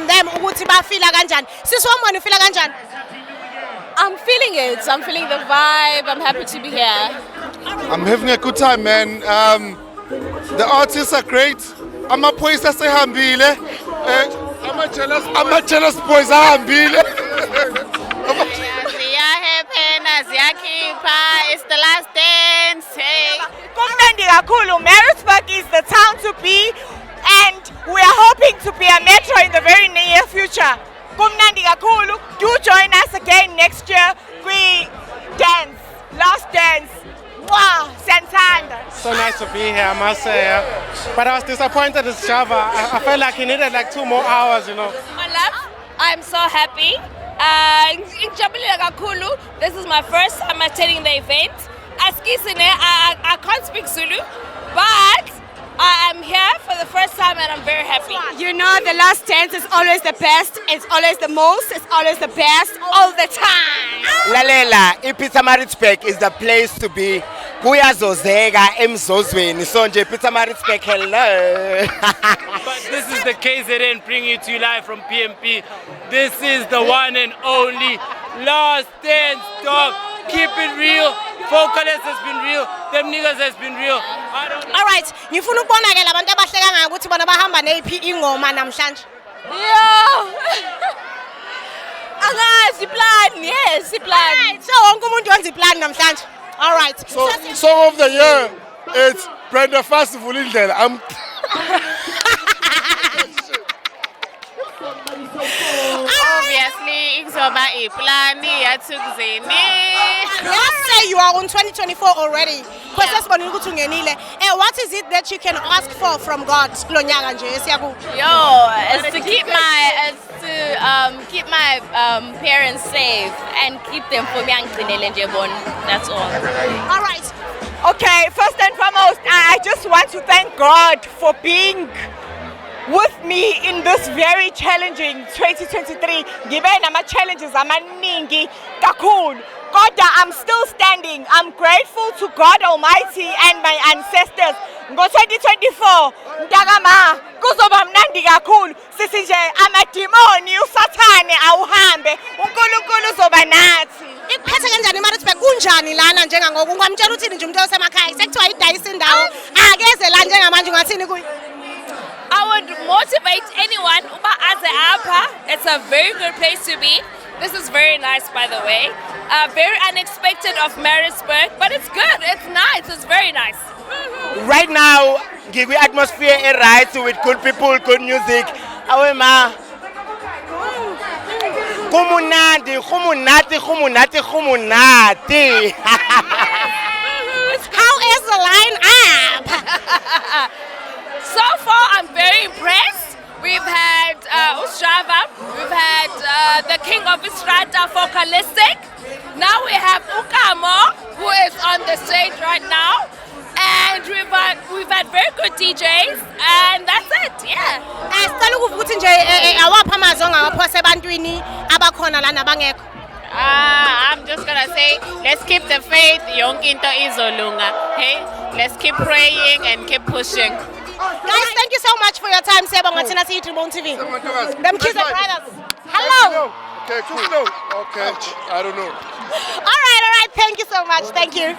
them ukuthi bafila kanjani. Siswamweni ufila kanjani? I'm feeling it. I'm feeling the vibe. I'm happy to be here. I'm having a good time, man. The artists are great. Amaphoyisa sehambile. Ama-jealous boys ahambile. It's the last dance. Hey. Kumnandi kakhulu. Maritzburg is the town to be, and we are hoping to be a metro in the very near future. Kumnandi kakhulu. Do join us again next year. We dance, last dance. Wow, Santanda. So nice to be here, I must say. But I was disappointed with Java. I felt like he needed like 2 more hours, you know. My love, I'm so happy. This is my first time attending the event. I can't speak Zulu, but I am here for the first time and I'm very happy. You know, the last dance is always the best, it's always the most, it's always the best, all the time. Lalela, iPietermaritzburg is the place to be. Kuyazozeka emzozweni. So nje Pietermaritzburg, hello. But this is the KZN bringing it to you live from PMP. This is the one and only last dance, dog. Keep it real. Vocalist has been real. Them niggas has been real. All right, ngifuna ukubona ke labantu abahleka ngayo ukuthi bona bahamba nephi ingoma namhlanje. Yo! Angazi plan, yes, plan. So wonke umuntu wenza iplan namhlanje. All right. So song of the year, it's Brenda Festival indlela. Obviously, izoba iPlani Thukzin. Let's say you are on 2024 already. What is it that you can ask for from God? It's to keep my parents safe and keep them for me. That's all. All right. Okay, first and foremost, I just want to thank God for being with me in this very challenging 2023. Given my challenges, amaningi kakhulu. God, I'm still standing. I'm grateful to God Almighty and my ancestors. Ngo 2024, ndakama kuzoba mnandi kakhulu. Sisi nje amadimoni usathane awuhambe. uNkulunkulu uzoba nathi. Iphethe kanjani iMaritzburg kunjani lana njengangoku ungamtshela uthini nje umuntu osemakhaya sekuthiwa idayisa indawo akeze la njengamanje ungathini kuyi? I would motivate anyone. It's a very good place to be. This is very nice, by the way. Very unexpected of Maritzburg, but it's good. It's nice. It's very nice. Right now, give atmosphere a right with good people, good music. Awema. Kumunati. How is the line up? So far, I'm very impressed. We've had Ustrava, we've had the King of Istrata vocalistic. Now we have Ukamo, who is on the stage right now. And we've had very good DJs, and that's it, yeah. I'm just gonna say, let's keep the faith, yonke into izolunga. Hey, let's keep praying and keep pushing. Guys, thank you so much for your time. Ngathina siyi Tribune TV. Them kids are brothers. Hello. Okay, cool. Okay, I don't know. All right. Thank you so much. Thank you.